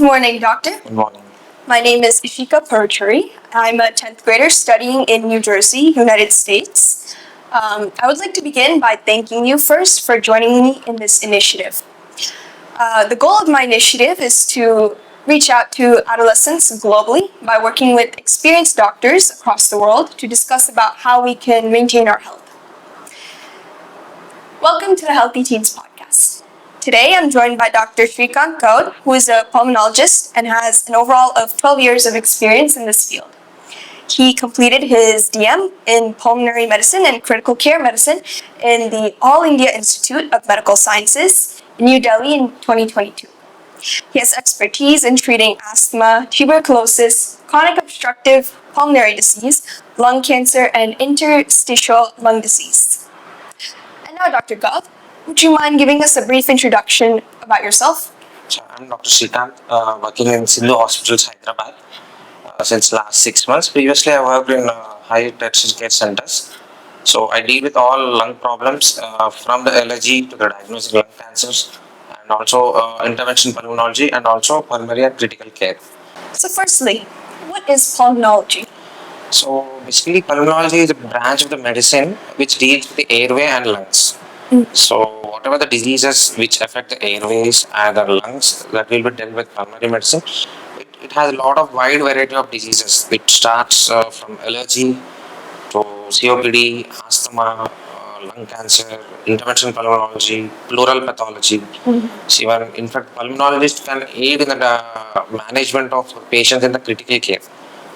morning, doctor. Good morning. My name is Eshika Paruchuri. I'm a 10th grader studying in New Jersey, United States. I would like to begin by thanking you first for joining me in this initiative. The goal of my initiative is to reach out to adolescents globally by working with experienced doctors across the world to discuss about how we can maintain our health. Welcome to the Healthy Teens podcast. Today I'm joined by Dr.Srikanth Goud, who is a pulmonologist and has an overall of 12 years of experience in this field. He completed his DM in pulmonary medicine and critical care medicine in the All India Institute of Medical Sciences in New Delhi in 2022. He has expertise in treating asthma, tuberculosis, chronic obstructive pulmonary disease, lung cancer, and interstitial lung disease. And now, Dr. Goud, would you mind giving us a brief introduction about yourself? So I'm Dr. Srikanth, working in Sindhu Hospitals, Hyderabad, since last 6 months. Previously, I worked in high tertiary care centers. So I deal with all lung problems, from the allergy to the diagnosing lung cancers, and also intervention pulmonology, and also pulmonary and critical care. So firstly, what is pulmonology? So basically, pulmonology is a branch of the medicine which deals with the airway and lungs. So whatever the diseases which affect the airways and the lungs, that will be dealt with pulmonary medicine. It has a lot of wide variety of diseases. It starts from allergy to COPD, asthma, lung cancer, intervention pulmonology, pleural pathology. So even, in fact, pulmonologists can aid in the management of patients in the critical care.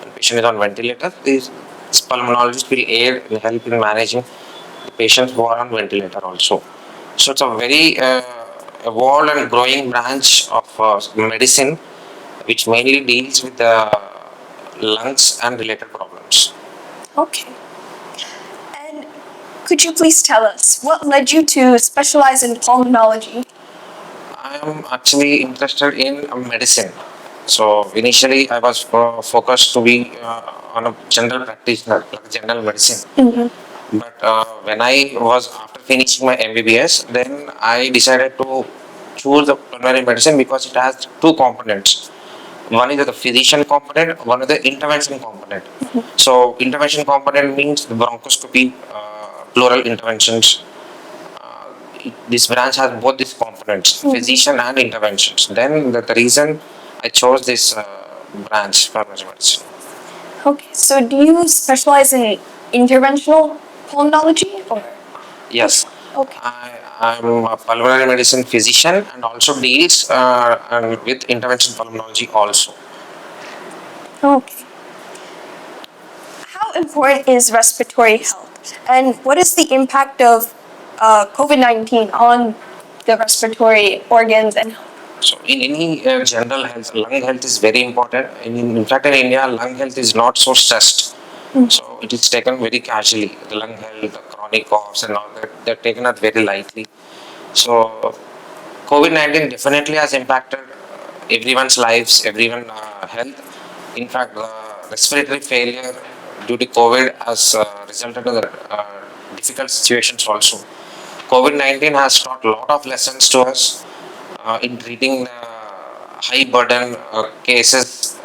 When patient is on ventilator, this pulmonologist will aid in help in managing the patients who are on ventilator also. So it's a very evolved and growing branch of medicine, which mainly deals with the lungs and related problems. Okay. And could you please tell us what led you to specialize in pulmonology? I am actually interested in medicine. So initially, I was focused to be on a general practitioner, like general medicine. But when I was after finishing my MBBS, then I decided to choose the pulmonary medicine because it has two components. One is the physician component, one is the intervention component. So intervention component means the bronchoscopy, pleural interventions. This branch has both these components, physician and interventions. Then the reason I chose this branch, pulmonary medicine. Okay, so do you specialize in interventional pulmonology or? Yes. Okay. I'm a pulmonary medicine physician and also deals and with intervention pulmonology also. Okay. How important is respiratory health, and what is the impact of COVID-19 on the respiratory organs and health? So in any general health, lung health is very important. In fact, in India, lung health is not so stressed. So it is taken very casually. The lung health, the chronic coughs and all that, they're taken up very lightly. So COVID-19 definitely has impacted everyone's lives, everyone's health. In fact, respiratory failure due to COVID has resulted in difficult situations also. COVID-19 has taught a lot of lessons to us in treating high burden cases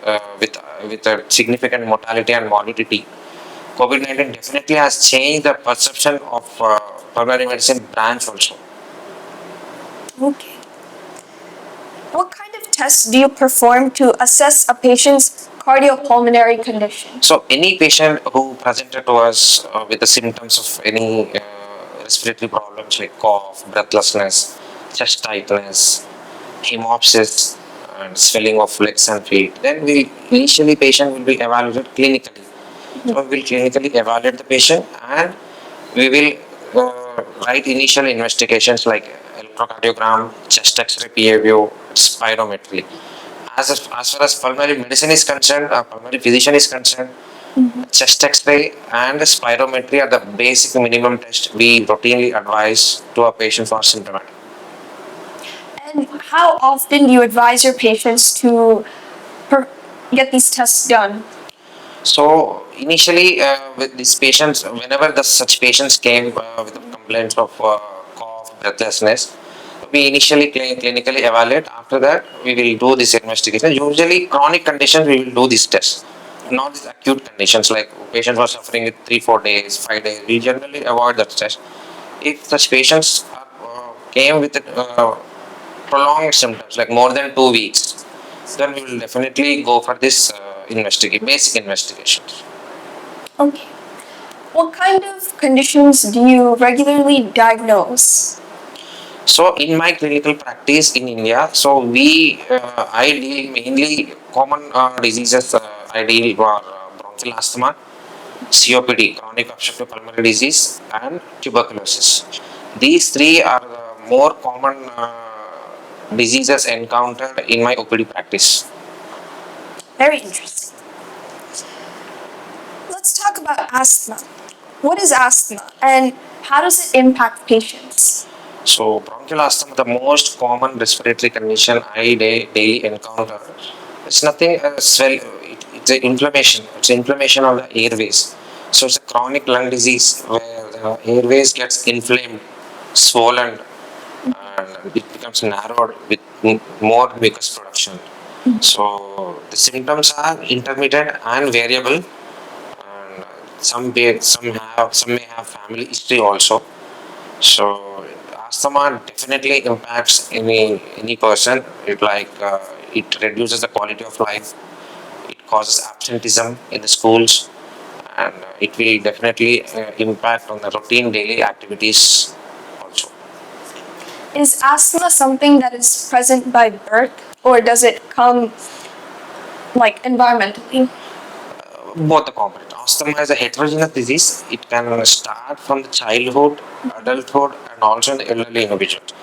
with a significant mortality and morbidity. COVID-19 definitely has changed the perception of pulmonary medicine branch also. Okay. What kind of tests do you perform to assess a patient's cardiopulmonary condition? So any patient who presented to us with the symptoms of any respiratory problems like cough, breathlessness, chest tightness, hemoptysis, and swelling of legs and feet, then we initially patient will be evaluated clinically. So we will clinically evaluate the patient and we will write initial investigations like electrocardiogram, chest X-ray, PAVO, spirometry. As far as pulmonary medicine is concerned, pulmonary physician is concerned, chest X-ray and spirometry are the basic minimum test we routinely advise to our patients who are symptomatic. And how often do you advise your patients to get these tests done? So initially, with these patients, whenever such patients came with complaints of cough, breathlessness, we initially clinically evaluate. After that, we will do this investigation. Usually, chronic conditions we will do this test, not these acute conditions like patients who are suffering with 3-4 days, 5 days. We generally avoid that test. If such patients came with prolonged symptoms like more than 2 weeks, then we will definitely go for this basic investigations. Okay. What kind of conditions do you regularly diagnose? So in my clinical practice in India, so I deal mainly common diseases. I deal for bronchial asthma, COPD, chronic obstructive pulmonary disease, and tuberculosis. These three are the more common diseases encountered in my OPD practice. Very interesting. Let's talk about asthma. What is asthma and how does it impact patients? So bronchial asthma, the most common respiratory condition daily encounter. It's nothing it's an inflammation. It's inflammation of the airways. So it's a chronic lung disease where the airways gets inflamed, swollen, and it becomes narrowed with more mucus production. So the symptoms are intermittent and variable, and some may have family history also. So asthma definitely impacts any person. It reduces the quality of life. It causes absenteeism in the schools, and it will definitely impact on the routine daily activities also. Is asthma something that is present by birth or does it come like environmentally? Both the component. Asthma is a heterogeneous disease. It can start from the childhood, adulthood, and also in the elderly individuals.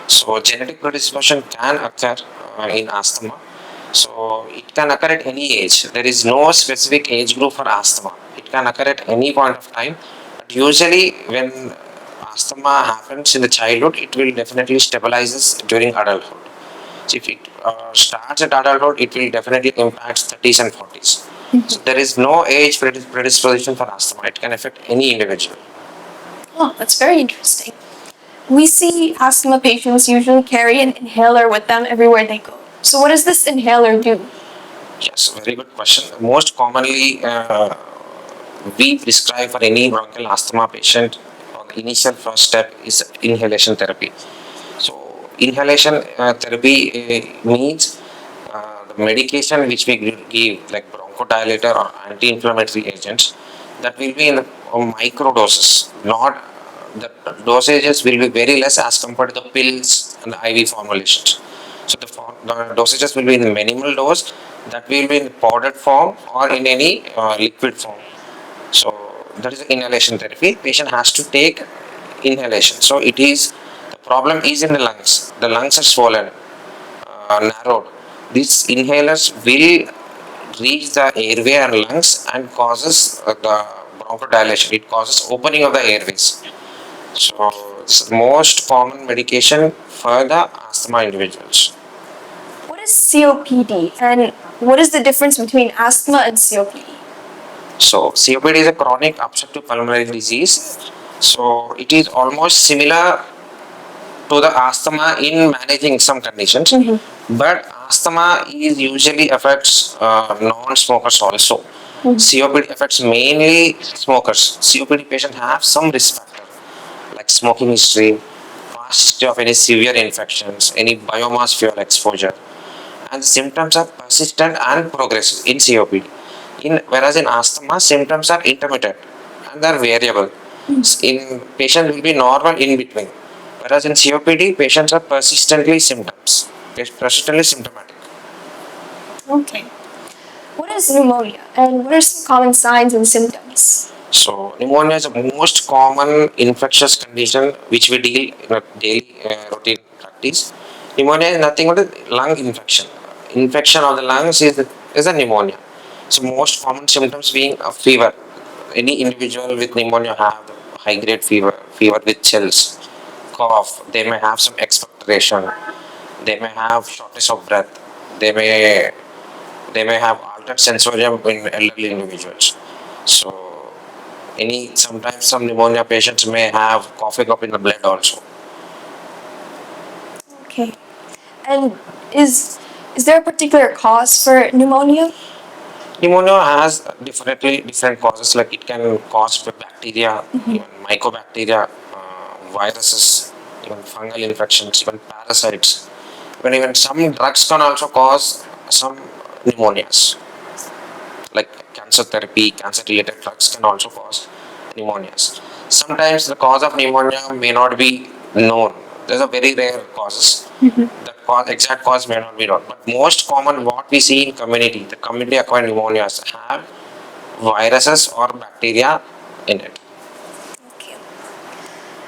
So genetic predisposition can occur in asthma. So it can occur at any age. There is no specific age group for asthma. It can occur at any point of time. But usually when asthma happens in the childhood, it will definitely stabilizes during adulthood. So if it starts at adulthood, it will definitely impact 30s and 40s. So there is no age predisposition for asthma. It can affect any individual. Oh, that's very interesting. We see asthma patients usually carry an inhaler with them everywhere they go. So, what does this inhaler do? Yes, very good question. Most commonly, we prescribe for any bronchial asthma patient on the initial first step is inhalation therapy. So, inhalation therapy means the medication which we give, like bronchodilator or anti-inflammatory agents, that will be in the micro doses, not the dosages will be very less as compared to the pills and the IV formulations. So the dosages will be in minimal dose, that will be in powdered form or in any liquid form. So that is inhalation therapy. Patient has to take inhalation. So the problem is in the lungs. The lungs are swollen, narrowed. These inhalers will reach the airway and lungs and causes the bronchodilation. It causes opening of the airways. So it's the most common medication for the asthma individuals. What is COPD and what is the difference between asthma and COPD? So COPD is a chronic obstructive pulmonary disease. So it is almost similar to the asthma in managing some conditions, but asthma is usually affects non-smokers also. COPD affects mainly smokers. COPD patients have some risk factor like smoking history, past history of any severe infections, any biomass fuel exposure, and the symptoms are persistent and progressive in COPD. Whereas in asthma, symptoms are intermittent and they are variable. In patient will be normal in between. Whereas in COPD, patients are persistently symptomatic. Okay. What is pneumonia and what are some common signs and symptoms? So pneumonia is the most common infectious condition which we deal in a daily routine practice. Pneumonia is nothing but a lung infection. Infection of the lungs is a pneumonia. So most common symptoms being a fever. Any individual with pneumonia have high grade fever, fever with chills, cough. They may have some expectoration. They may have shortness of breath. They may they may have altered sensorium in elderly individuals. So sometimes some pneumonia patients may have coughing up in the blood also. Okay. And is there a particular cause for pneumonia? Pneumonia has definitely different causes, like it can cause by bacteria, even mycobacteria, viruses, even fungal infections, even parasites. Even some drugs can also cause some pneumonias, like cancer therapy, cancer related drugs can also cause pneumonias. Sometimes the cause of pneumonia may not be known. There's a very rare causes. The exact cause may not be known. But most common what we see in community, the community acquired pneumonias have viruses or bacteria in it. Okay.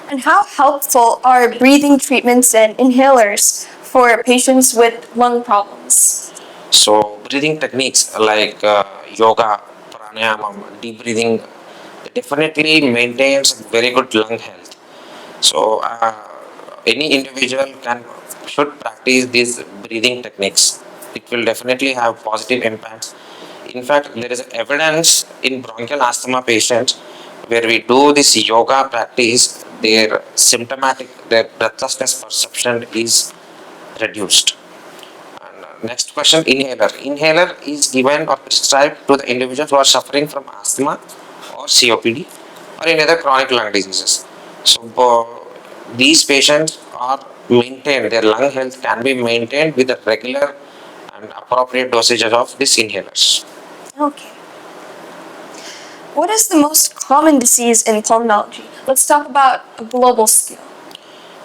And how helpful are breathing treatments and inhalers for patients with lung problems? So breathing techniques like yoga, pranayama, deep breathing definitely maintains very good lung health. So any individual can should practice these breathing techniques. It will definitely have positive impacts. In fact, there is evidence in bronchial asthma patients where we do this yoga practice, their breathlessness perception is reduced. And next question, inhaler. Inhaler is given or prescribed to the individuals who are suffering from asthma or COPD or any other chronic lung diseases. So these patients are maintained, their lung health can be maintained with a regular and appropriate dosages of these inhalers. Okay. What is the most common disease in pulmonology? Let's talk about a global scale.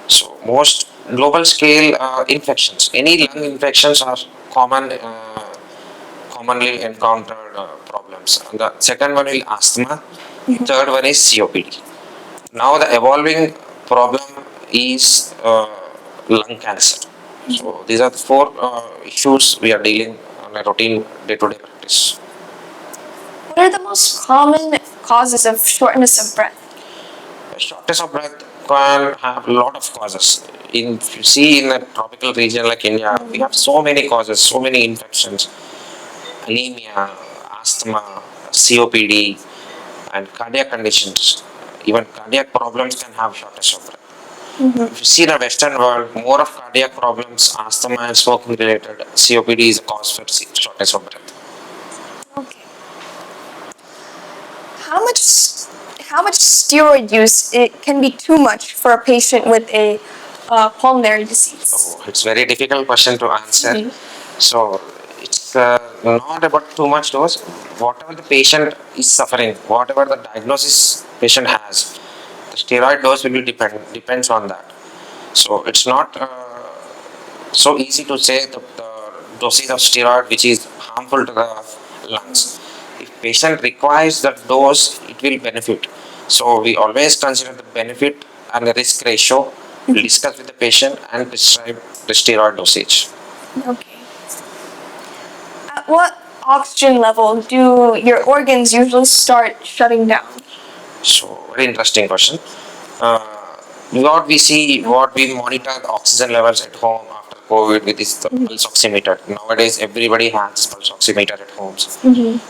So most global scale infections, any lung infections are commonly encountered problems. And the second one is asthma. Third one is COPD. Now the evolving problem is lung cancer. So these are the four issues we are dealing on a routine day-to-day practice. What are the most common causes of shortness of breath? Shortness of breath can have a lot of causes. If you see in a tropical region like India, we have so many causes, so many infections, anemia, asthma, COPD, and cardiac conditions. Even cardiac problems can have shortness of breath. If you see the Western world, more of cardiac problems, asthma and smoking related, COPD is a cause for shortness of breath. Okay. How much how much steroid use it can be too much for a patient with a pulmonary disease? So it's very difficult question to answer. So it's not about too much dose. Whatever the patient is suffering, whatever the diagnosis patient has, the steroid dose will be depends on that. So it's not so easy to say the dosage of steroid which is harmful to the lungs. If patient requires that dose, it will benefit. So we always consider the benefit and the risk ratio. We'll discuss with the patient and prescribe the steroid dosage. Okay. At what oxygen level do your organs usually start shutting down? So very interesting question. Uh, what we monitor the oxygen levels at home after COVID with this pulse oximeter. Nowadays, everybody has this pulse oximeter at homes.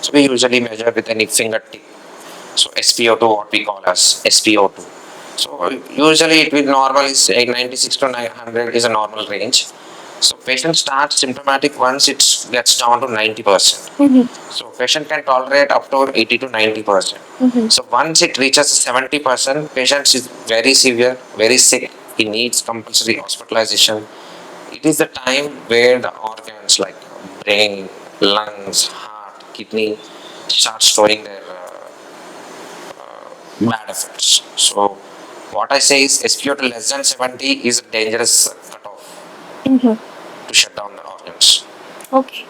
So we usually measure with any fingertip. So SpO2, what we call as SpO2. So usually it will normal is 96 to 900 is a normal range. So patient starts symptomatic once it gets down to 90%. So patient can tolerate up to 80 to 90%. So once it reaches 70%, patient is very severe, very sick. He needs compulsory hospitalization. It is the time where the organs like brain, lungs, heart, kidney start showing their bad effects. So what I say is SpO2 less than 70 is a dangerous cutoff to shut down the organs. Okay.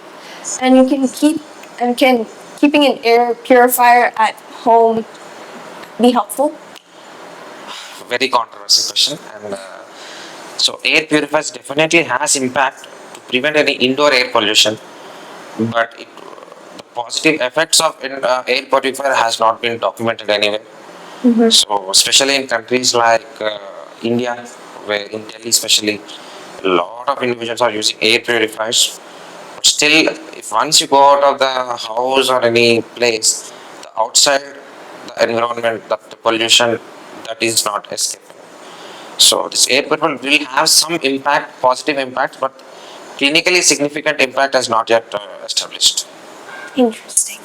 And you can keeping an air purifier at home be helpful? Very controversial question. And so air purifiers definitely has impact to prevent any indoor air pollution, but the positive effects of air purifier has not been documented anywhere. So especially in countries like India, where in Delhi especially, a lot of individuals are using air purifiers. But still, if once you go out of the house or any place, the outside, the environment, the pollution, that is not escaping. So this air purifier will have some impact, positive impact, but clinically significant impact has not yet established. Interesting.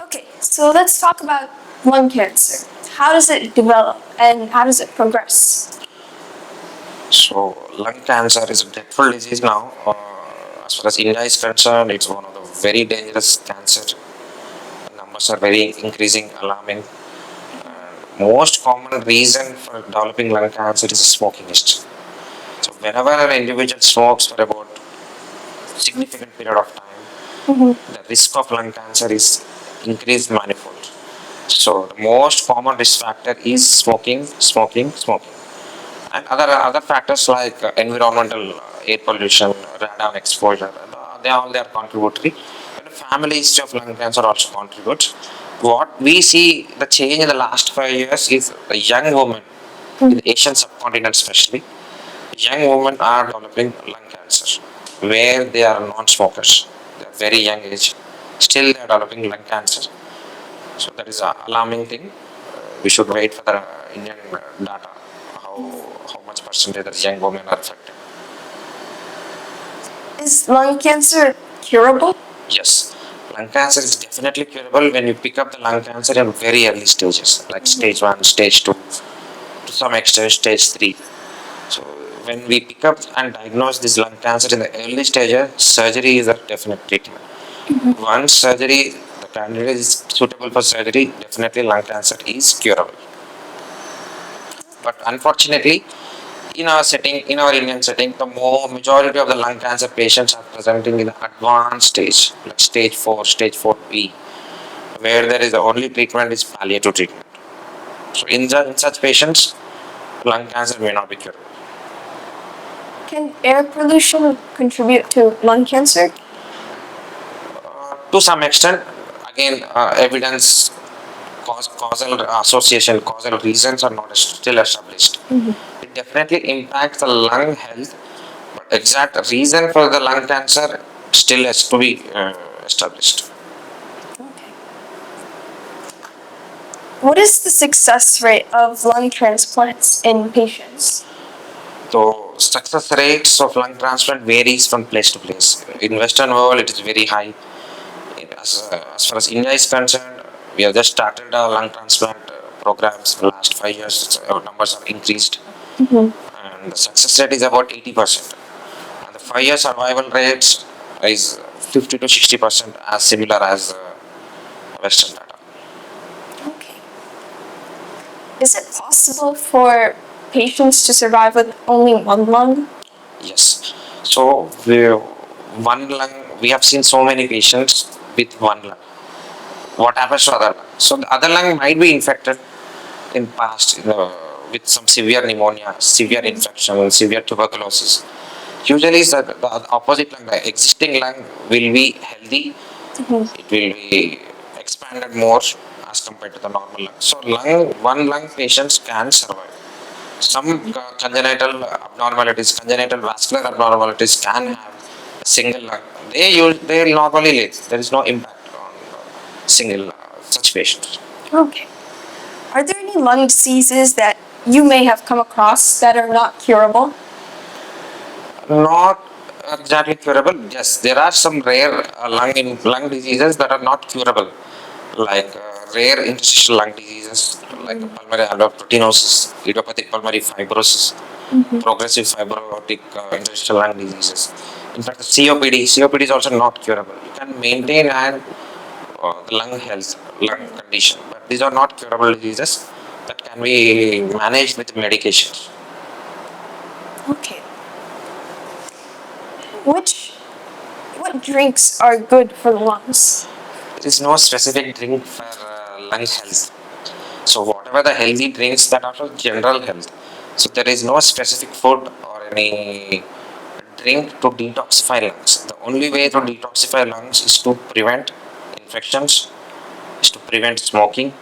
Okay, so let's talk about lung cancer. How does it develop and how does it progress? So lung cancer is a dreadful disease now. As far as India is concerned, it's one of the very dangerous cancer. The numbers are very increasing, alarming. Most common reason for developing lung cancer is smoking history. So whenever an individual smokes for about significant period of time, the risk of lung cancer is increased manifold. So the most common risk factor is smoking, and other factors like environmental air pollution, radon exposure. They are contributory. And family history of lung cancer also contributes. What we see the change in the last 5 years is the young women in the Asian subcontinent especially. Young women are developing lung cancer where they are non-smokers. They are very young age. Still they are developing lung cancer. So that is an alarming thing. We should wait for the Indian data, how much percentage of young women are affected. Is lung cancer curable? Yes, lung cancer is definitely curable when you pick up the lung cancer in very early stages, like stage 1, stage 2, to some extent stage 3. So when we pick up and diagnose this lung cancer in the early stages, surgery is a definite treatment. Once surgery, the candidate is suitable for surgery, definitely lung cancer is curable. But unfortunately, in our Indian setting, the majority of the lung cancer patients are presenting in the advanced stage, like stage 4, stage 4B, where there is the only treatment is palliative treatment. So in such patients, lung cancer may not be curable. Can air pollution contribute to lung cancer? To some extent, again, evidence, causal association, causal reasons are not still established. It definitely impacts the lung health, but exact reason for the lung cancer still has to be established. Okay. What is the success rate of lung transplants in patients? So success rates of lung transplant varies from place to place. In Western world, it is very high. As far as India is concerned, we have just started our lung transplant programs. In the last 5 years, our numbers have increased, and the success rate is about 80%. And the 5 year survival rates is 50 to 60%, as similar as Western data. Okay. Is it possible for patients to survive with only one lung? Yes. So one lung, we have seen so many patients with one lung. What happens to other lung? So the other lung might be infected in past with some severe pneumonia, severe infection, severe tuberculosis. Usually, the opposite lung, the existing lung, will be healthy. It will be expanded more as compared to the normal lung. So, one lung patients can survive. Some congenital abnormalities, congenital vascular abnormalities can have a single lung. They will normally live. There is no impact on single such patients. Okay. Are there any lung diseases that you may have come across that are not curable? Not exactly curable. Yes, there are some rare lung diseases that are not curable, like rare interstitial lung diseases like pulmonary alveolar proteinosis, idiopathic pulmonary fibrosis, progressive fibrotic interstitial lung diseases. In fact, COPD is also not curable. You can maintain and the lung health, lung condition, but these are not curable diseases that can be managed with medications. Okay. What drinks are good for the lungs? There is no specific drink for lung health. So whatever the healthy drinks that are for general health. So there is no specific food or any drink to detoxify lungs. The only way to detoxify lungs is to prevent infections, is to prevent smoking,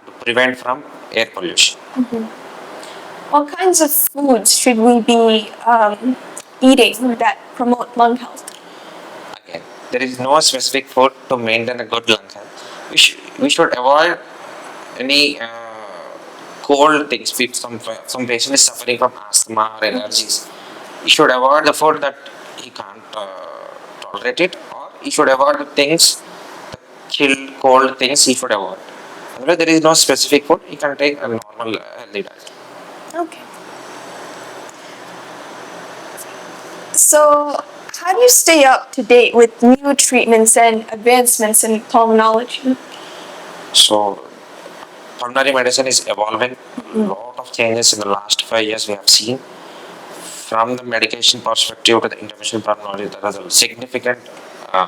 to prevent from air pollution. What kinds of foods should we be eating that promote lung health? Again, there is no specific food to maintain a good lung health. We should avoid any cold things. If some patient is suffering from asthma or allergies, he should avoid the food that he can't tolerate it, or he should avoid the things, chilled, cold things he should avoid. Otherwise, there is no specific food. He can take a normal healthy diet. Okay. So, how do you stay up to date with new treatments and advancements in pulmonology? So, pulmonary medicine is evolving. A lot of changes in the last 5 years we have seen. From the medication perspective to the interventional pulmonology, there are significant uh,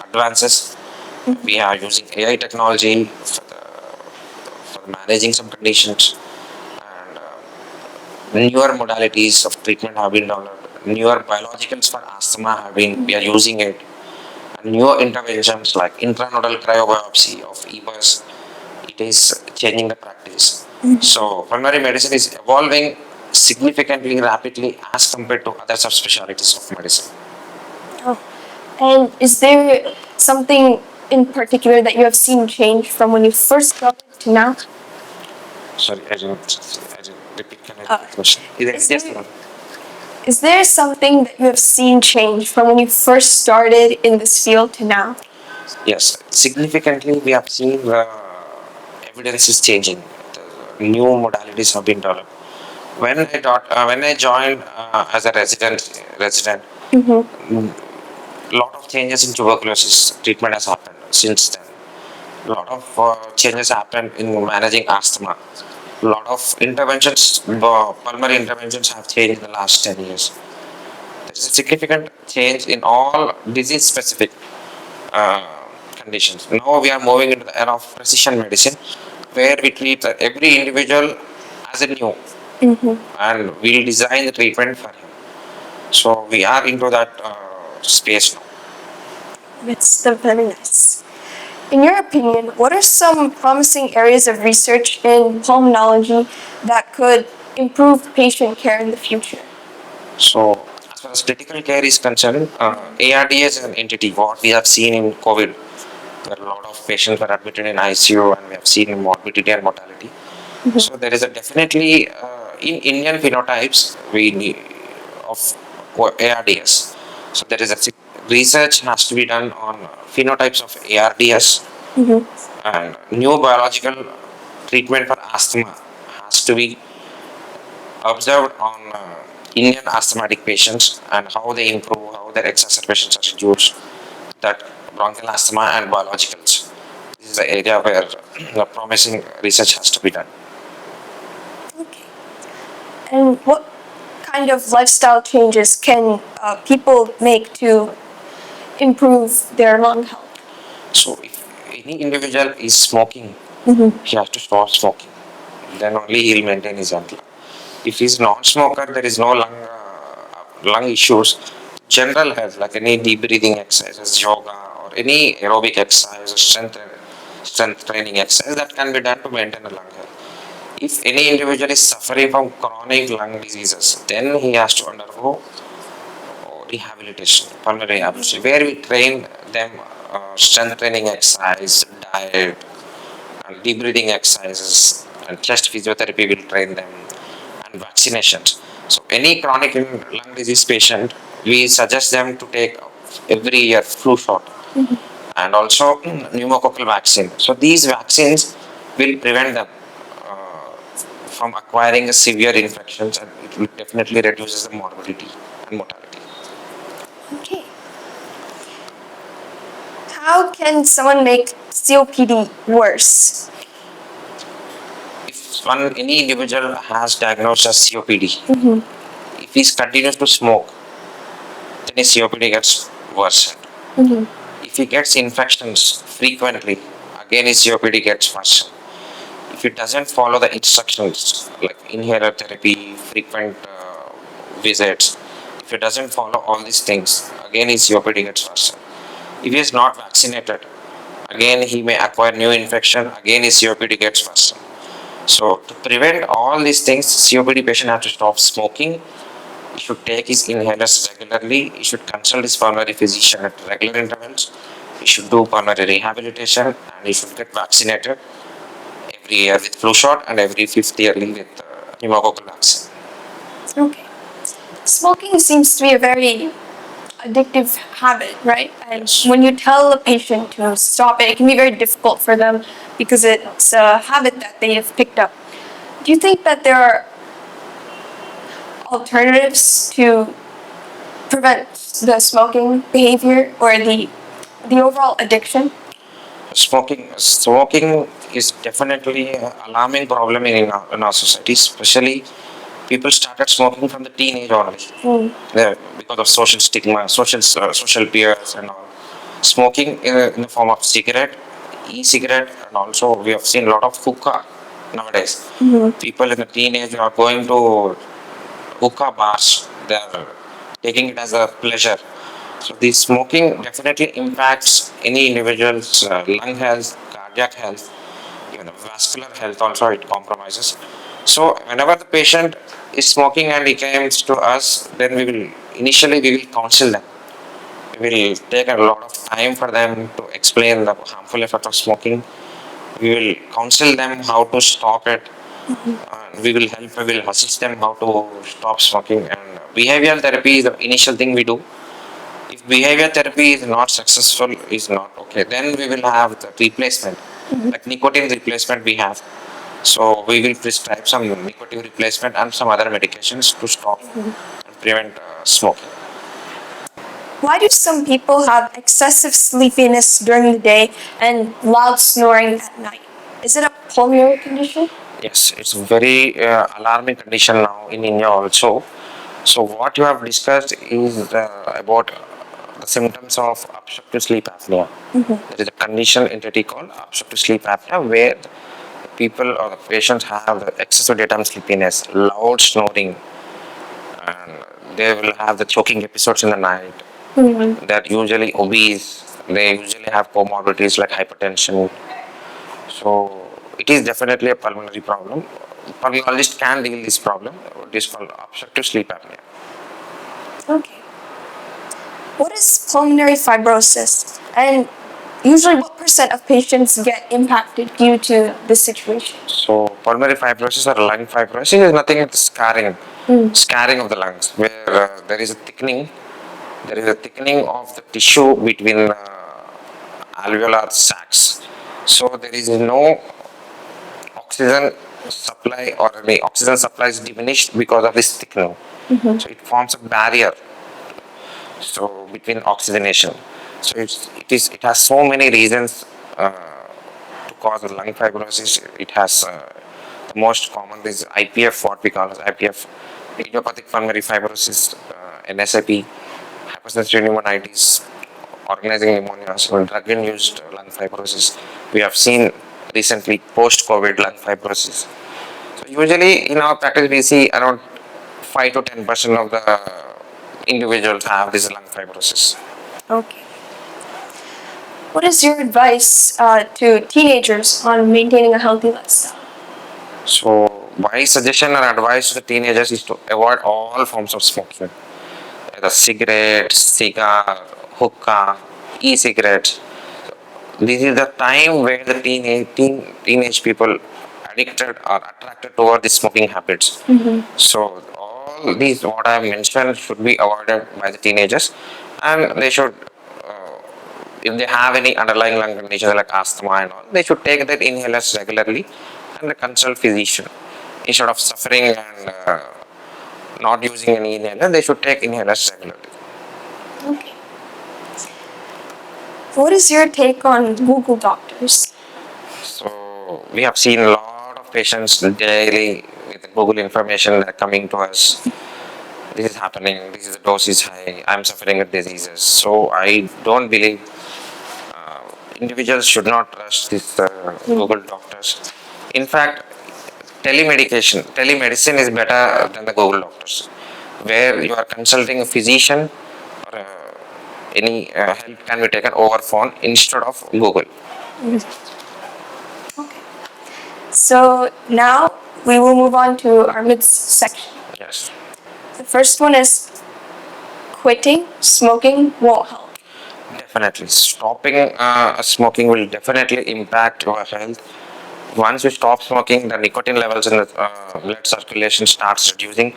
advances. We are using AI technology for managing some conditions, and newer modalities of treatment have been developed. Newer biologicals for asthma have been, we are using it. And newer interventions like intranodal cryobiopsy of EBUS, it is changing the practice. So pulmonary medicine is evolving significantly rapidly as compared to other subspecialties of medicine. Oh. And is there something in particular that you have seen change from when you first started to now? Sorry, I didn't repeat. Can I repeat the question? Is there something that you have seen change from when you first started in this field to now? Yes, significantly we have seen evidence is changing. The new modalities have been developed. When I joined as a resident, lot of changes in tuberculosis treatment has happened since then. A lot of changes happened in managing asthma. A lot of interventions, pulmonary interventions have changed in the last 10 years. There's a significant change in all disease specific uh, conditions. Now we are moving into the era of precision medicine, where we treat every individual as a new, and we'll design the treatment for him. So we are into that space now. That's very nice. In your opinion, what are some promising areas of research in pulmonology that could improve patient care in the future? So, as far as critical care is concerned, ARD is an entity. What we have seen in COVID, where a lot of patients were admitted in ICU, and we have seen morbidity and mortality. So there is a definitely in Indian phenotypes we need of ARDS. So there is a research has to be done on phenotypes of ARDS, and new biological treatment for asthma has to be observed on Indian asthmatic patients, and how they improve, how their exacerbations are reduced, that bronchial asthma and biologicals. This is the area where the promising research has to be done. Okay. And what kind of lifestyle changes can people make to improve their lung health? So, if any individual is smoking, he has to stop smoking. Then only he will maintain his health. If he is non-smoker, there is no lung issues. General health, like any deep breathing exercises, yoga, or any aerobic exercise, or strength training exercise, that can be done to maintain a lung health. If any individual is suffering from chronic lung diseases, then he has to undergo rehabilitation, pulmonary rehabilitation, where we train them strength training exercise, diet, and deep breathing exercises, and chest physiotherapy will train them, and vaccinations. So any chronic lung disease patient, we suggest them to take every year flu shot, and also pneumococcal vaccine. So these vaccines will prevent them from acquiring a severe infections, and it will definitely reduces the morbidity and mortality. Okay. How can someone make COPD worse? If any individual has diagnosed as COPD, if he continues to smoke, then his COPD gets worsened. If he gets infections frequently, again his COPD gets worsened. If he doesn't follow the instructions like inhaler therapy, frequent visits, if he doesn't follow all these things, again his COPD gets worsened. If he is not vaccinated, again he may acquire new infection, again his COPD gets worsened. So to prevent all these things, COPD patient has to stop smoking. He should take his inhalers regularly. He should consult his pulmonary physician at regular intervals. He should do pulmonary rehabilitation, and he should get vaccinated every year with flu shot and every fifth yearly with pneumococcal vaccine. Okay. Smoking seems to be a very addictive habit, right? And Yes. when you tell a patient to stop it, it can be very difficult for them because it's a habit that they have picked up. Do you think that there are alternatives to prevent the smoking behavior or the overall addiction? Smoking is definitely an alarming problem in our society, especially people started smoking from the teenage only. Because of social stigma, social peers and all. Smoking in the form of cigarette, e-cigarette, and also we have seen a lot of hookah nowadays. People in the teenage are going to hookah bars. They are taking it as a pleasure. So the smoking definitely impacts any individual's lung health, cardiac health, even vascular health also it compromises. So whenever the patient is smoking and he comes to us, then we will counsel them. We will take a lot of time for them to explain the harmful effect of smoking. We will counsel them how to stop it. We will assist them how to stop smoking. And behavioral therapy is the initial thing we do. If behavior therapy is not successful, is not okay, then we will have the replacement, like nicotine replacement we have. So we will prescribe some nicotine replacement and some other medications to stop and prevent smoking. Why do some people have excessive sleepiness during the day and loud snoring at night? Is it a pulmonary condition? Yes, it's a very alarming condition now in India also. So what you have discussed is about the symptoms of obstructive sleep apnea. There is a condition entity called obstructive sleep apnea where people or the patients have the excessive daytime sleepiness, loud snoring, and they will have the choking episodes in the night. They're usually obese. They usually have comorbidities like hypertension. So it is definitely a pulmonary problem. Pulmonologist can deal this problem. It is called obstructive sleep apnea. Okay. What is pulmonary fibrosis? And usually, what percent of patients get impacted due to this situation? So pulmonary fibrosis or lung fibrosis is nothing but scarring of the lungs, where there is a thickening of the tissue between alveolar sacs. So there is no oxygen supply or any oxygen supply is diminished because of this thickening. So it forms a barrier. So between oxygenation. So it has so many reasons to cause lung fibrosis. It has the most common is IPF, what we call as IPF, idiopathic pulmonary fibrosis, NSIP, hypersensitive pneumonitis, organizing pneumonia, so drug-induced lung fibrosis. We have seen recently post-COVID lung fibrosis. So usually in our practice we see around 5 to 10% of the individuals have this lung fibrosis. Okay. What is your advice to teenagers on maintaining a healthy lifestyle? So my suggestion and advice to the teenagers is to avoid all forms of smoking, the cigarette, cigar, hookah, e-cigarettes. This is the time where the teenage people addicted or attracted toward the smoking habits. So all these what I have mentioned should be avoided by the teenagers, and they should, if they have any underlying lung conditions like asthma and all, they should take their inhalers regularly and consult physician instead of suffering and not using any inhaler. They should take inhalers regularly. Okay. What is your take on Google doctors? So we have seen a lot of patients daily with Google information that are coming to us. This is happening. This is the dose is high. I'm suffering with diseases. So I don't believe individuals should not trust these Google doctors. In fact, telemedicine is better than the Google doctors, where you are consulting a physician or any help can be taken over phone instead of Google. Okay. So now we will move on to our mid section. Yes. The first one is quitting smoking won't help. Definitely. Stopping smoking will definitely impact your health. Once you stop smoking, the nicotine levels in the blood circulation starts reducing.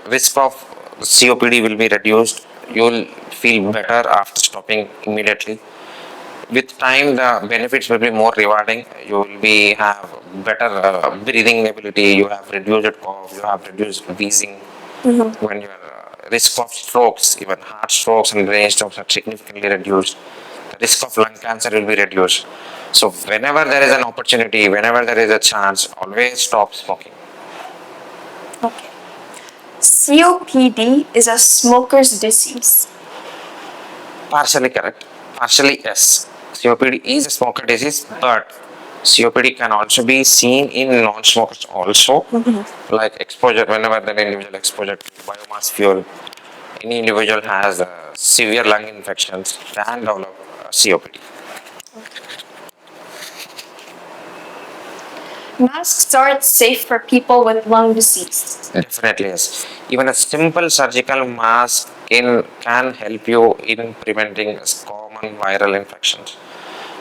Risk of COPD will be reduced. You will feel better after stopping immediately. With time, the benefits will be more rewarding. You will be have better breathing ability. You have reduced cough. You have reduced wheezing. When your risk of strokes, even heart strokes and brain strokes, are significantly reduced. The risk of lung cancer will be reduced. So whenever there is an opportunity, whenever there is a chance, always stop smoking. Okay. COPD is a smoker's disease. Partially correct. Partially yes. COPD is a smoker disease, but COPD can also be seen in non-smokers also, like exposure. Whenever the individual exposure to biomass fuel, any individual has severe lung infections can develop COPD. Masks aren't safe for people with lung disease. Definitely yes. Even a simple surgical mask can help you in preventing common viral infections.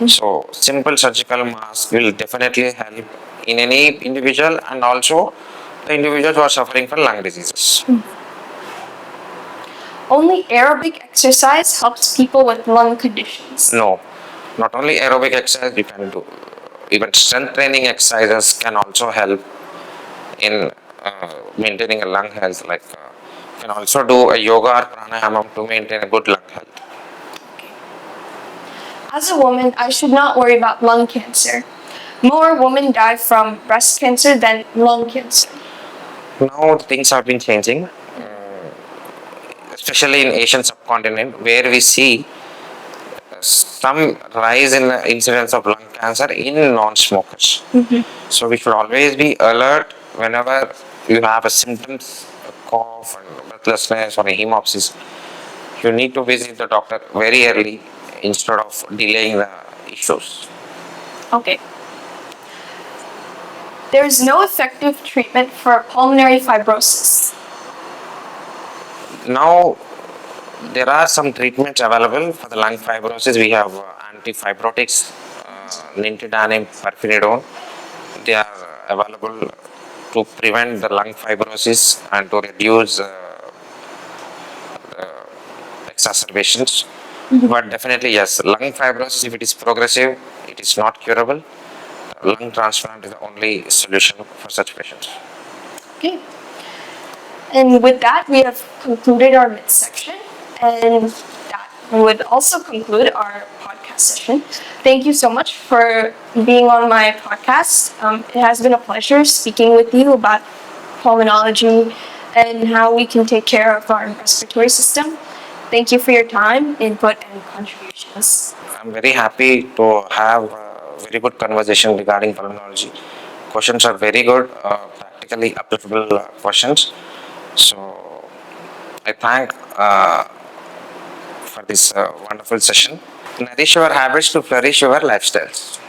So simple surgical mask will definitely help in any individual, and also the individuals who are suffering from lung diseases. Only aerobic exercise helps people with lung conditions. No, not only aerobic exercise you can do, even strength training exercises can also help in maintaining a lung health. Like you can also do a yoga or pranayama to maintain a good lung health. As a woman, I should not worry about lung cancer. More women die from breast cancer than lung cancer. Now things have been changing, especially in Asian subcontinent, where we see some rise in the incidence of lung cancer in non-smokers. So we should always be alert whenever you have a symptoms, a cough and breathlessness or a hemopsis. You need to visit the doctor very early instead of delaying the issues. Okay. There is no effective treatment for pulmonary fibrosis. Now there are some treatments available for the lung fibrosis. We have antifibrotics, nintedanib, pirfenidone. They are available to prevent the lung fibrosis and to reduce exacerbations. But definitely, yes, lung fibrosis, if it is progressive, it is not curable. Lung transplant is the only solution for such patients. Okay. And with that, we have concluded our midsection, and that would also conclude our podcast session. Thank you so much for being on my podcast. It has been a pleasure speaking with you about pulmonology and how we can take care of our respiratory system. Thank you for your time, input, and contributions. I'm very happy to have a very good conversation regarding pulmonology. Questions are very good, practically applicable questions. So I thank for this wonderful session. Nourish your habits to flourish your lifestyles.